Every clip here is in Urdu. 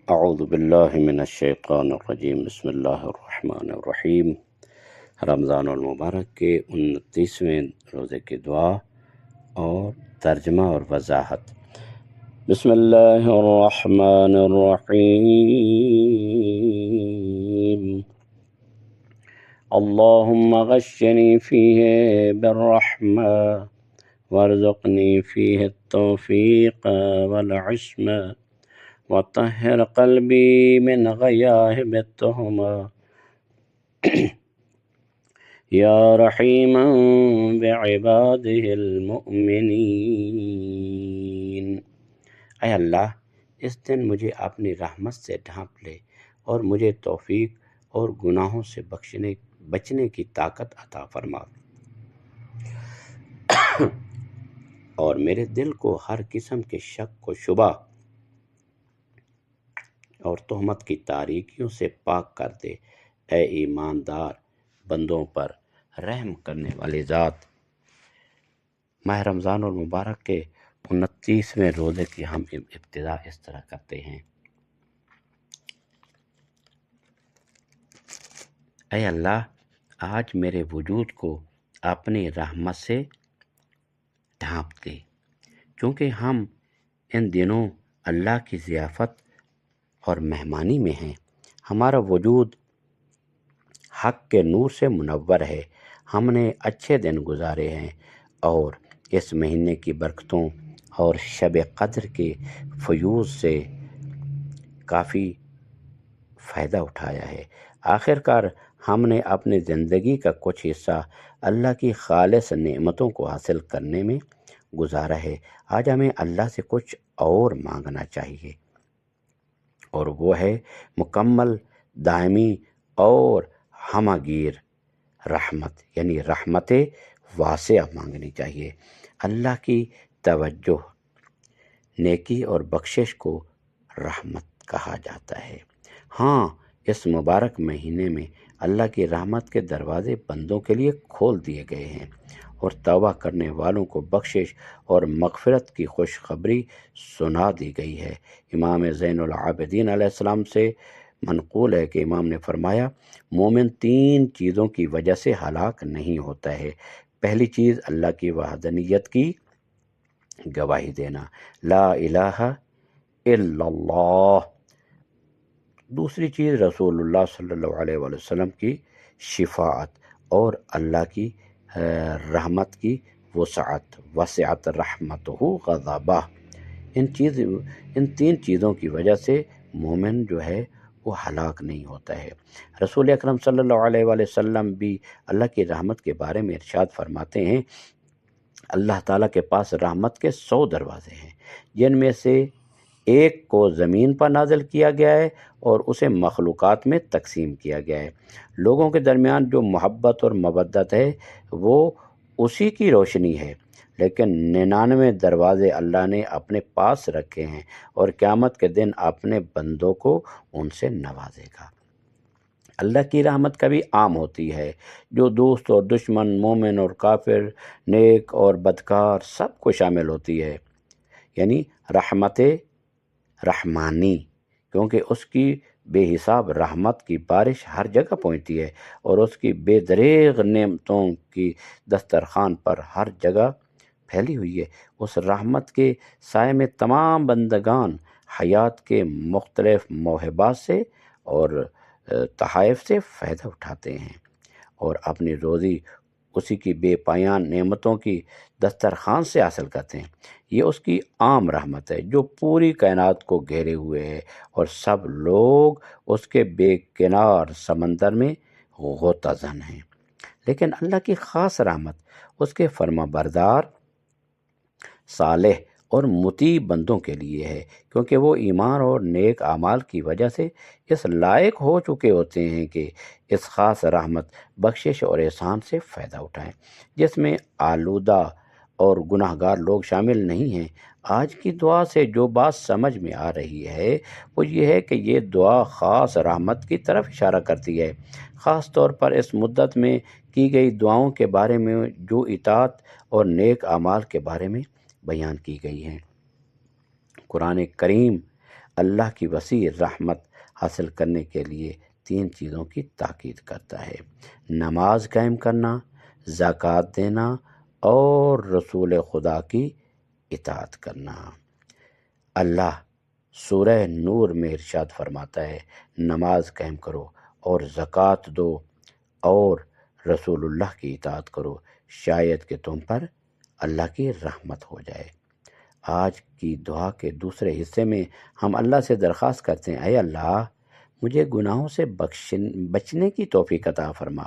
اعوذ باللہ من الشیطان الرجیم، بسم اللہ الرحمن الرحیم۔ رمضان المبارک کے 29ویں روزے کی دعا اور ترجمہ اور وضاحت۔ بسم اللہ الرحمن الرحیم۔ اللہم غشنی فیہ بالرحمہ وارزقنی فیہ التوفیق والعصمہ وطہر قلبی من غیاہب التہمہ یا رحیما بعبادہ المؤمنین۔ اے اللہ، اس دن مجھے اپنی رحمت سے ڈھانپ لے اور مجھے توفیق اور گناہوں سے بچنے کی طاقت عطا فرما، اور میرے دل کو ہر قسم کے شک و شبہ اور تہمت کی تاریکیوں سے پاک کر دے۔ اے ایماندار بندوں پر رحم کرنے والی ذات، ماہ رمضان المبارک کے 29ویں روزے کی ہم ابتدا اس طرح کرتے ہیں۔ اے اللہ، آج میرے وجود کو اپنی رحمت سے ڈھانپ دے، کیونکہ ہم ان دنوں اللہ کی ضیافت اور مہمانی میں ہیں۔ ہمارا وجود حق کے نور سے منور ہے۔ ہم نے اچھے دن گزارے ہیں اور اس مہینے کی برکتوں اور شب قدر کے فیوز سے کافی فائدہ اٹھایا ہے۔ آخرکار ہم نے اپنی زندگی کا کچھ حصہ اللہ کی خالص نعمتوں کو حاصل کرنے میں گزارا ہے۔ آج ہمیں اللہ سے کچھ اور مانگنا چاہیے، اور وہ ہے مکمل، دائمی اور ہمہ گیر رحمت، یعنی رحمت واسعہ مانگنی چاہیے۔ اللہ کی توجہ، نیکی اور بخشش کو رحمت کہا جاتا ہے۔ ہاں، اس مبارک مہینے میں اللہ کی رحمت کے دروازے بندوں کے لیے کھول دیے گئے ہیں، اور توبہ کرنے والوں کو بخشش اور مغفرت کی خوشخبری سنا دی گئی ہے۔ امام زین العابدین علیہ السلام سے منقول ہے کہ امام نے فرمایا، مومن 3 چیزوں کی وجہ سے ہلاک نہیں ہوتا ہے۔ پہلی چیز اللہ کی وحدانیت کی گواہی دینا، لا الہ الا اللہ۔ دوسری چیز رسول اللہ صلی اللہ علیہ وآلہ وسلم کی شفاعت، اور اللہ کی رحمت کی وسعت، وسعت رحمتہ غضبہ۔ ان 3 چیزوں کی وجہ سے مومن جو ہے وہ ہلاک نہیں ہوتا ہے۔ رسول اکرم صلی اللہ علیہ وآلہ وسلم بھی اللہ کی رحمت کے بارے میں ارشاد فرماتے ہیں، اللہ تعالیٰ کے پاس رحمت کے 100 دروازے ہیں، جن میں سے ایک کو زمین پر نازل کیا گیا ہے اور اسے مخلوقات میں تقسیم کیا گیا ہے۔ لوگوں کے درمیان جو محبت اور مودت ہے وہ اسی کی روشنی ہے، لیکن 99 دروازے اللہ نے اپنے پاس رکھے ہیں، اور قیامت کے دن اپنے بندوں کو ان سے نوازے گا۔ اللہ کی رحمت کبھی عام ہوتی ہے، جو دوست اور دشمن، مومن اور کافر، نیک اور بدکار، سب کو شامل ہوتی ہے، یعنی رحمت رحمانی، کیونکہ اس کی بے حساب رحمت کی بارش ہر جگہ پہنچتی ہے، اور اس کی بے دریغ نعمتوں کی دسترخوان پر ہر جگہ پھیلی ہوئی ہے۔ اس رحمت کے سائے میں تمام بندگان حیات کے مختلف موہبات سے اور تحائف سے فائدہ اٹھاتے ہیں، اور اپنی روزی اسی کی بے پایان نعمتوں کی دسترخوان سے حاصل کرتے ہیں۔ یہ اس کی عام رحمت ہے جو پوری کائنات کو گھیرے ہوئے ہے، اور سب لوگ اس کے بے کنار سمندر میں غوطہ زن ہیں۔ لیکن اللہ کی خاص رحمت اس کے فرما بردار، صالح اور مطیع بندوں کے لیے ہے، کیونکہ وہ ایمان اور نیک اعمال کی وجہ سے اس لائق ہو چکے ہوتے ہیں کہ اس خاص رحمت، بخشش اور احسان سے فائدہ اٹھائیں، جس میں آلودہ اور گناہ گار لوگ شامل نہیں ہیں۔ آج کی دعا سے جو بات سمجھ میں آ رہی ہے وہ یہ ہے کہ یہ دعا خاص رحمت کی طرف اشارہ کرتی ہے، خاص طور پر اس مدت میں کی گئی دعاؤں کے بارے میں جو اطاعت اور نیک اعمال کے بارے میں بیان کی گئی ہیں۔ قرآن کریم اللہ کی وسیع رحمت حاصل کرنے کے لیے 3 چیزوں کی تاکید کرتا ہے: نماز قائم کرنا، زکوٰۃ دینا اور رسول خدا کی اطاعت کرنا۔ اللہ سورہ نور میں ارشاد فرماتا ہے، نماز قائم کرو اور زکوٰۃ دو اور رسول اللہ کی اطاعت کرو، شاید کہ تم پر اللہ کی رحمت ہو جائے۔ آج کی دعا کے دوسرے حصے میں ہم اللہ سے درخواست کرتے ہیں، اے اللہ مجھے گناہوں سے بچنے کی توفیق عطا فرما۔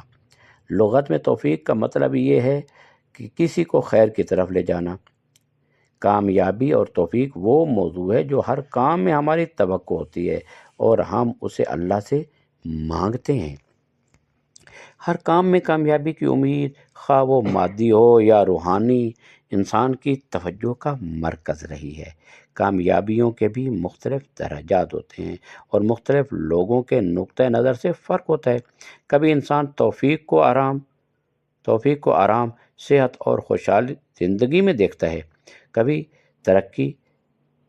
لغت میں توفیق کا مطلب یہ ہے کہ کسی کو خیر کی طرف لے جانا۔ کامیابی اور توفیق وہ موضوع ہے جو ہر کام میں ہماری توقع ہوتی ہے اور ہم اسے اللہ سے مانگتے ہیں۔ ہر کام میں کامیابی کی امید، خواہ وہ مادی ہو یا روحانی، انسان کی توجہ کا مرکز رہی ہے۔ کامیابیوں کے بھی مختلف درجات ہوتے ہیں اور مختلف لوگوں کے نقطہ نظر سے فرق ہوتا ہے۔ کبھی انسان توفیق کو آرام، صحت اور خوشحال زندگی میں دیکھتا ہے، کبھی ترقی،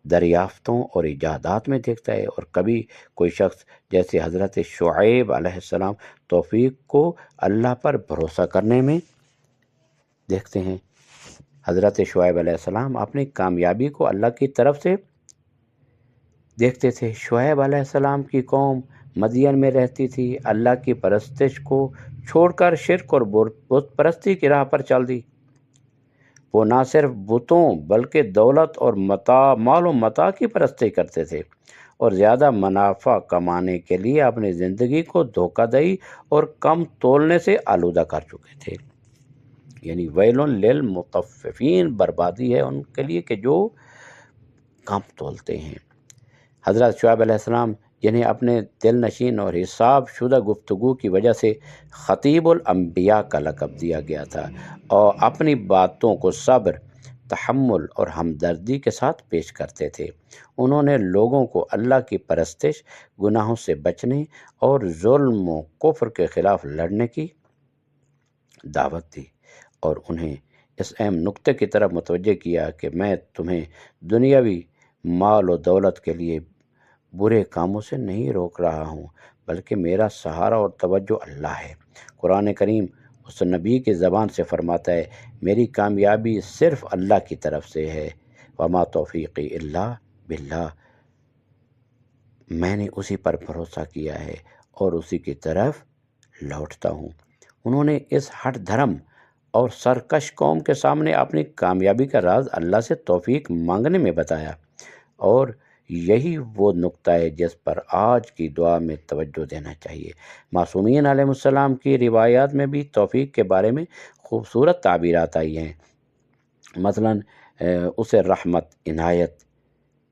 دریافتوں اور ایجادات میں دیکھتا ہے، اور کبھی کوئی شخص جیسے حضرت شعیب علیہ السلام توفیق کو اللہ پر بھروسہ کرنے میں دیکھتے ہیں۔ حضرت شعیب علیہ السلام اپنی کامیابی کو اللہ کی طرف سے دیکھتے تھے۔ شعیب علیہ السلام کی قوم مدین میں رہتی تھی، اللہ کی پرستش کو چھوڑ کر شرک اور بت پرستی کی راہ پر چل دی۔ وہ نہ صرف بتوں بلکہ دولت اور مال و متاع کی پرستی کرتے تھے اور زیادہ منافع کمانے کے لیے اپنی زندگی کو دھوکہ دہی اور کم تولنے سے آلودہ کر چکے تھے۔ یعنی ویل للمطففین، بربادی ہے ان کے لیے کہ جو کم تولتے ہیں۔ حضرت شعیب علیہ السلام، جنہیں اپنے دل نشین اور حساب شدہ گفتگو کی وجہ سے خطیب الانبیاء کا لقب دیا گیا تھا، اور اپنی باتوں کو صبر، تحمل اور ہمدردی کے ساتھ پیش کرتے تھے۔ انہوں نے لوگوں کو اللہ کی پرستش، گناہوں سے بچنے اور ظلم و کفر کے خلاف لڑنے کی دعوت دی، اور انہیں اس اہم نقطے کی طرف متوجہ کیا کہ میں تمہیں دنیاوی مال و دولت کے لیے برے کاموں سے نہیں روک رہا ہوں، بلکہ میرا سہارا اور توجہ اللہ ہے۔ قرآن کریم اس نبی کی زبان سے فرماتا ہے، میری کامیابی صرف اللہ کی طرف سے ہے، وما توفیقی الا باللہ، میں نے اسی پر بھروسہ کیا ہے اور اسی کی طرف لوٹتا ہوں۔ انہوں نے اس ہٹ دھرم اور سرکش قوم کے سامنے اپنی کامیابی کا راز اللہ سے توفیق مانگنے میں بتایا، اور یہی وہ نقطہ ہے جس پر آج کی دعا میں توجہ دینا چاہیے۔ معصومین علیہ السلام کی روایات میں بھی توفیق کے بارے میں خوبصورت تعبیرات آئی ہیں۔ مثلاً اسے رحمت، عنایت،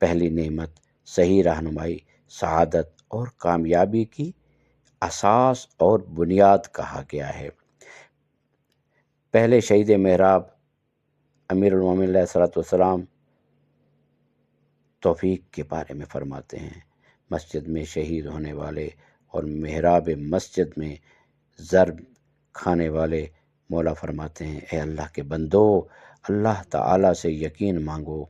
پہلی نعمت، صحیح رہنمائی، سعادت اور کامیابی کی اساس اور بنیاد کہا گیا ہے۔ پہلے شہید محراب امیر المومنین علیہ السلام توفیق کے بارے میں فرماتے ہیں، مسجد میں شہید ہونے والے اور محراب مسجد میں ضرب کھانے والے، مولا فرماتے ہیں، اے اللہ کے بندو، اللہ تعالیٰ سے یقین مانگو،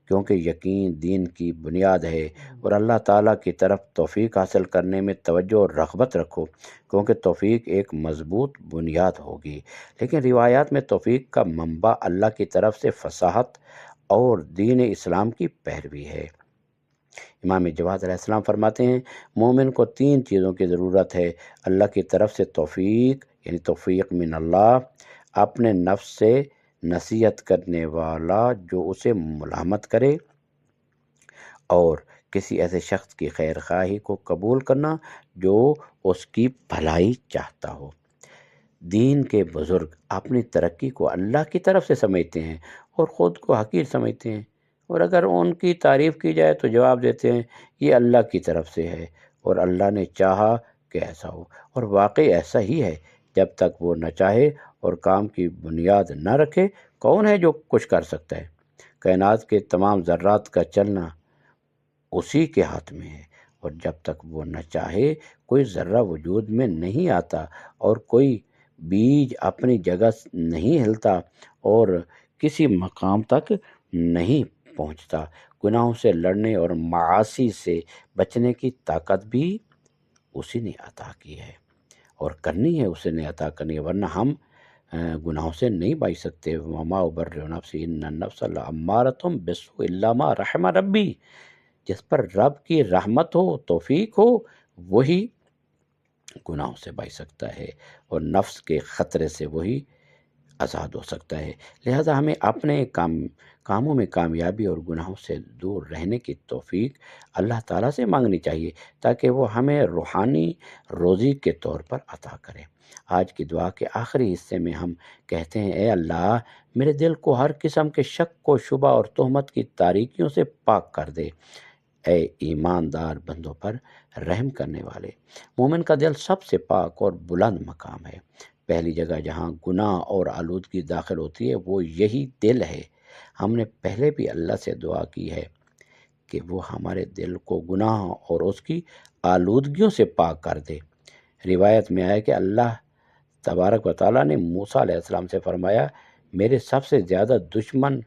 کیونکہ یقین دین کی بنیاد ہے، اور اللہ تعالیٰ کی طرف توفیق حاصل کرنے میں توجہ اور رغبت رکھو، کیونکہ توفیق ایک مضبوط بنیاد ہوگی۔ لیکن روایات میں توفیق کا منبع اللہ کی طرف سے فصاحت اور دین اسلام کی پیروی ہے۔ امام جواد علیہ السلام فرماتے ہیں، مومن کو 3 چیزوں کی ضرورت ہے: اللہ کی طرف سے توفیق، یعنی توفیق من اللہ، اپنے نفس سے نصیحت کرنے والا جو اسے ملامت کرے، اور کسی ایسے شخص کی خیر خواہی کو قبول کرنا جو اس کی بھلائی چاہتا ہو۔ دین کے بزرگ اپنی ترقی کو اللہ کی طرف سے سمجھتے ہیں اور خود کو حقیر سمجھتے ہیں، اور اگر ان کی تعریف کی جائے تو جواب دیتے ہیں، یہ اللہ کی طرف سے ہے اور اللہ نے چاہا کہ ایسا ہو، اور واقعی ایسا ہی ہے۔ جب تک وہ نہ چاہے اور کام کی بنیاد نہ رکھے، کون ہے جو کچھ کر سکتا ہے؟ کائنات کے تمام ذرات کا چلنا اسی کے ہاتھ میں ہے، اور جب تک وہ نہ چاہے کوئی ذرہ وجود میں نہیں آتا، اور کوئی بیج اپنی جگہ نہیں ہلتا اور کسی مقام تک نہیں پہنچتا۔ گناہوں سے لڑنے اور معاصی سے بچنے کی طاقت بھی اسی نے عطا کی ہے اور کرنی ہے، اسی نے عطا کرنی ہے، ورنہ ہم گناہوں سے نہیں بچ سکتے۔ وما ابرئ نفسی ان النفس لامارۃ بالسوء الا ما رحم ربی۔ جس پر رب کی رحمت ہو، توفیق ہو، وہی گناہوں سے بچ سکتا ہے اور نفس کے خطرے سے وہی آزاد ہو سکتا ہے۔ لہذا ہمیں اپنے کاموں میں کامیابی اور گناہوں سے دور رہنے کی توفیق اللہ تعالیٰ سے مانگنی چاہیے تاکہ وہ ہمیں روحانی روزی کے طور پر عطا کرے۔ آج کی دعا کے آخری حصے میں ہم کہتے ہیں، اے اللہ میرے دل کو ہر قسم کے شک و شبہ اور تہمت کی تاریکیوں سے پاک کر دے۔ اے ایماندار بندوں پر رحم کرنے والے، مومن کا دل سب سے پاک اور بلند مقام ہے۔ پہلی جگہ جہاں گناہ اور آلودگی داخل ہوتی ہے وہ یہی دل ہے۔ ہم نے پہلے بھی اللہ سے دعا کی ہے کہ وہ ہمارے دل کو گناہ اور اس کی آلودگیوں سے پاک کر دے۔ روایت میں آیا کہ اللہ تبارک و تعالیٰ نے موسیٰ علیہ السلام سے فرمایا، میرے سب سے زیادہ دشمن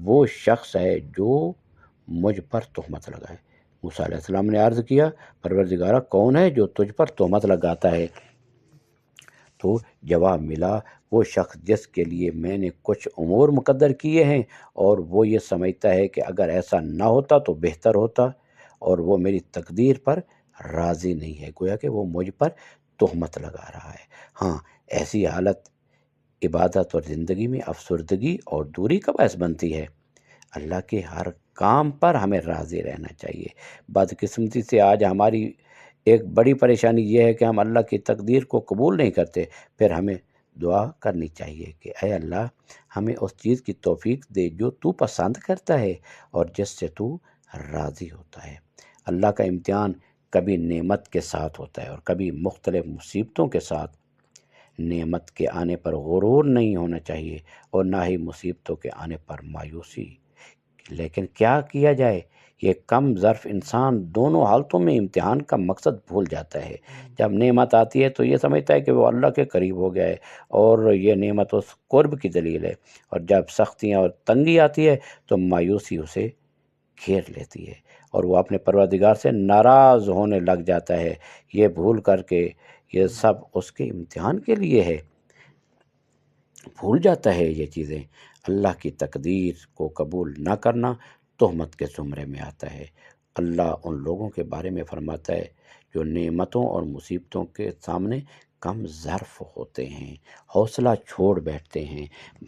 وہ شخص ہے جو مجھ پر تہمت لگائے۔ موسیٰ علیہ السلام نے عرض کیا، پروردگارہ کون ہے جو تجھ پر تہمت لگاتا ہے؟ تو جواب ملا، وہ شخص جس کے لیے میں نے کچھ امور مقدر کیے ہیں اور وہ یہ سمجھتا ہے کہ اگر ایسا نہ ہوتا تو بہتر ہوتا، اور وہ میری تقدیر پر راضی نہیں ہے، گویا کہ وہ مجھ پر تہمت لگا رہا ہے۔ ہاں، ایسی حالت عبادت اور زندگی میں افسردگی اور دوری کا باعث بنتی ہے۔ اللہ کے ہر کام پر ہمیں راضی رہنا چاہیے۔ بدقسمتی سے آج ہماری ایک بڑی پریشانی یہ ہے کہ ہم اللہ کی تقدیر کو قبول نہیں کرتے۔ پھر ہمیں دعا کرنی چاہیے کہ اے اللہ ہمیں اس چیز کی توفیق دے جو تو پسند کرتا ہے اور جس سے تو راضی ہوتا ہے۔ اللہ کا امتحان کبھی نعمت کے ساتھ ہوتا ہے اور کبھی مختلف مصیبتوں کے ساتھ۔ نعمت کے آنے پر غرور نہیں ہونا چاہیے اور نہ ہی مصیبتوں کے آنے پر مایوسی، لیکن کیا کیا جائے، یہ کم ظرف انسان دونوں حالتوں میں امتحان کا مقصد بھول جاتا ہے۔ جب نعمت آتی ہے تو یہ سمجھتا ہے کہ وہ اللہ کے قریب ہو گیا ہے اور یہ نعمت اس قرب کی دلیل ہے، اور جب سختیاں اور تنگی آتی ہے تو مایوسی اسے گھیر لیتی ہے اور وہ اپنے پروردگار سے ناراض ہونے لگ جاتا ہے، یہ بھول کر کے یہ سب اس کے امتحان کے لیے ہے۔ بھول جاتا ہے یہ چیزیں۔ اللہ کی تقدیر کو قبول نہ کرنا تہمت کے زمرے میں آتا ہے۔ اللہ ان لوگوں کے بارے میں فرماتا ہے جو نعمتوں اور مصیبتوں کے سامنے کم ظرف ہوتے ہیں، حوصلہ چھوڑ بیٹھتے ہیں۔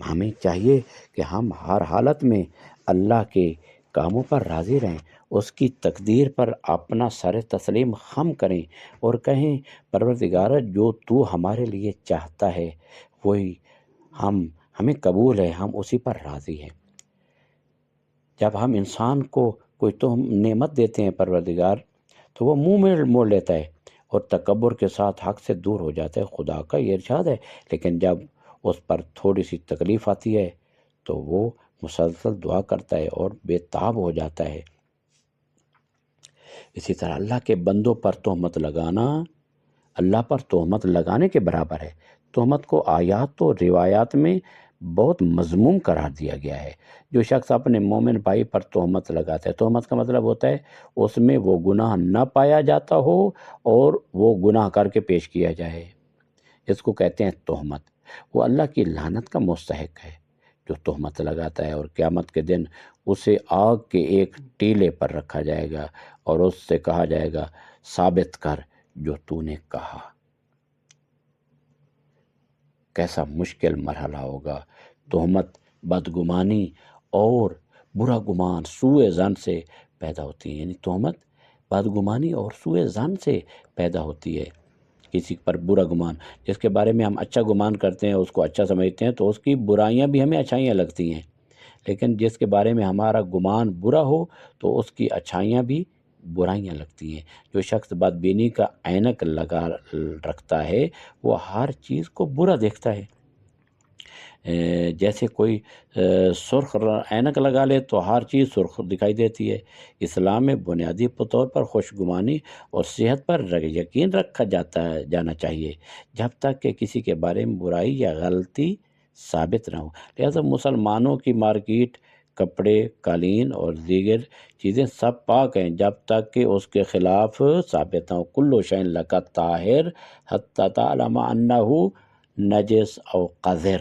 ہمیں چاہیے کہ ہم ہر حالت میں اللہ کے کاموں پر راضی رہیں، اس کی تقدیر پر اپنا سر تسلیم خم کریں اور کہیں، پروردگار جو تو ہمارے لیے چاہتا ہے وہی ہمیں قبول ہے، ہم اسی پر راضی ہیں۔ جب ہم انسان کو کوئی تو نعمت دیتے ہیں پروردگار، تو وہ منہ میں موڑ لیتا ہے اور تکبر کے ساتھ حق سے دور ہو جاتا ہے۔ خدا کا یہ ارشاد ہے، لیکن جب اس پر تھوڑی سی تکلیف آتی ہے تو وہ مسلسل دعا کرتا ہے اور بے تاب ہو جاتا ہے۔ اسی طرح اللہ کے بندوں پر تہمت لگانا اللہ پر تہمت لگانے کے برابر ہے۔ تہمت کو آیات و روایات میں بہت مذموم قرار دیا گیا ہے۔ جو شخص اپنے مومن بھائی پر تہمت لگاتا ہے، تہمت کا مطلب ہوتا ہے اس میں وہ گناہ نہ پایا جاتا ہو اور وہ گناہ کر کے پیش کیا جائے، اس کو کہتے ہیں تہمت۔ وہ اللہ کی لعنت کا مستحق ہے جو تہمت لگاتا ہے، اور قیامت کے دن اسے آگ کے ایک ٹیلے پر رکھا جائے گا اور اس سے کہا جائے گا، ثابت کر جو تو نے کہا۔ کیسا مشکل مرحلہ ہوگا۔ تہمت بدگمانی اور برا گمان سوء ظن سے پیدا ہوتی ہے، یعنی تہمت بدگمانی اور سوء ظن سے پیدا ہوتی ہے۔ کسی پر برا گمان، جس کے بارے میں ہم اچھا گمان کرتے ہیں، اس کو اچھا سمجھتے ہیں، تو اس کی برائیاں بھی ہمیں اچھائیاں لگتی ہیں، لیکن جس کے بارے میں ہمارا گمان برا ہو تو اس کی اچھائیاں بھی برائیاں لگتی ہیں۔ جو شخص بدبینی کا عینک لگا رکھتا ہے وہ ہر چیز کو برا دیکھتا ہے۔ جیسے کوئی سرخ عینک لگا لے تو ہر چیز سرخ دکھائی دیتی ہے۔ اسلام میں بنیادی طور پر خوشگمانی اور صحت پر یقین رکھا جانا چاہیے جب تک کہ کسی کے بارے میں برائی یا غلطی ثابت نہ ہو۔ لہذا مسلمانوں کی مارکیٹ کپڑے، قالین اور دیگر چیزیں سب پاک ہیں جب تک کہ اس کے خلاف ثابت ہوں۔ کل شیء لک طاہر حتی تعلم انہ نجس او قذر،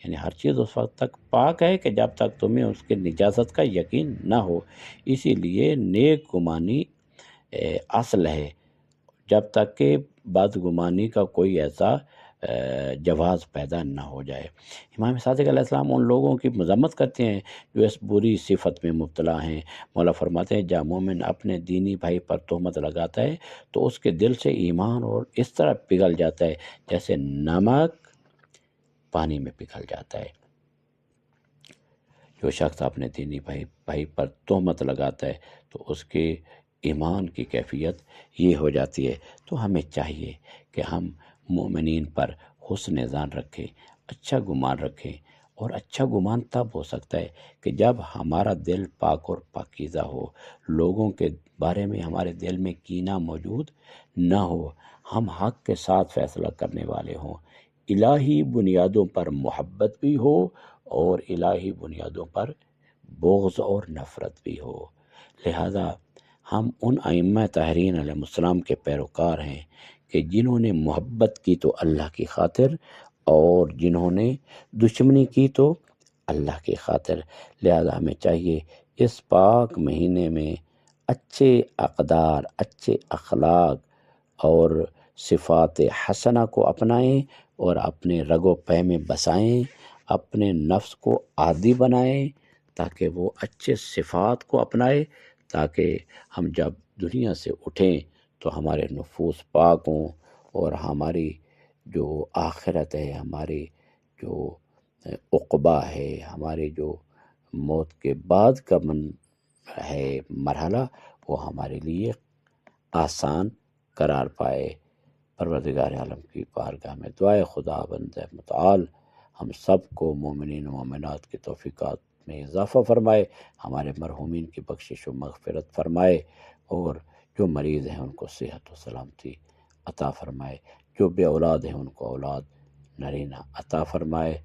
یعنی ہر چیز اس وقت تک پاک ہے کہ جب تک تمہیں اس کے نجاست کا یقین نہ ہو۔ اسی لیے نیک گمانی اصل ہے جب تک کہ بدگمانی کا کوئی ایسا جواز پیدا نہ ہو جائے۔ امام صادق علیہ السلام ان لوگوں کی مذمت کرتے ہیں جو اس بری صفت میں مبتلا ہیں۔ مولا فرماتے ہیں جب مومن اپنے دینی بھائی پر تہمت لگاتا ہے تو اس کے دل سے ایمان اور اس طرح پگھل جاتا ہے جیسے نمک پانی میں پگھل جاتا ہے۔ جو شخص اپنے دینی بھائی پر تہمت لگاتا ہے تو اس کے ایمان کی کیفیت یہ ہو جاتی ہے۔ تو ہمیں چاہیے کہ ہم مومنین پر حسن ظن رکھیں، اچھا گمان رکھیں، اور اچھا گمان تب ہو سکتا ہے کہ جب ہمارا دل پاک اور پاکیزہ ہو، لوگوں کے بارے میں ہمارے دل میں کینہ موجود نہ ہو، ہم حق کے ساتھ فیصلہ کرنے والے ہوں، الہی بنیادوں پر محبت بھی ہو اور الہی بنیادوں پر بغض اور نفرت بھی ہو۔ لہذا ہم ان ائمہ طاہرین علیہ السلام کے پیروکار ہیں کہ جنہوں نے محبت کی تو اللہ کی خاطر اور جنہوں نے دشمنی کی تو اللہ کی خاطر۔ لہذا ہمیں چاہیے اس پاک مہینے میں اچھے اقدار، اچھے اخلاق اور صفات حسنہ کو اپنائیں اور اپنے رگ و پے میں بسائیں، اپنے نفس کو عادی بنائیں تاکہ وہ اچھے صفات کو اپنائے، تاکہ ہم جب دنیا سے اٹھیں تو ہمارے نفوس پاک ہوں اور ہماری جو آخرت ہے، ہماری جو عقبہ ہے، ہمارے جو موت کے بعد کا ہے مرحلہ، وہ ہمارے لیے آسان قرار پائے۔ پروردگار عالم کی بارگاہ میں دعائے خدا بند متعال ہم سب کو مومنین و مومنات کی توفیقات میں اضافہ فرمائے، ہمارے مرحومین کی بخشش و مغفرت فرمائے، اور جو مریض ہیں ان کو صحت و سلامتی عطا فرمائے، جو بے اولاد ہیں ان کو اولاد نرینہ عطا فرمائے۔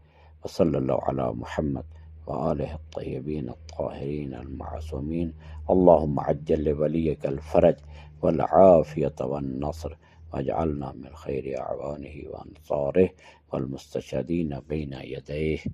وصلی اللہ علی محمد وآلہ الطیبین الطاہرین المعصومین۔ اللہم عجل لولیک الفرج والعافیۃ والنصر واجعلنا من خیر اعوانہ وانصارہ والمستشہدین بین یدیہ۔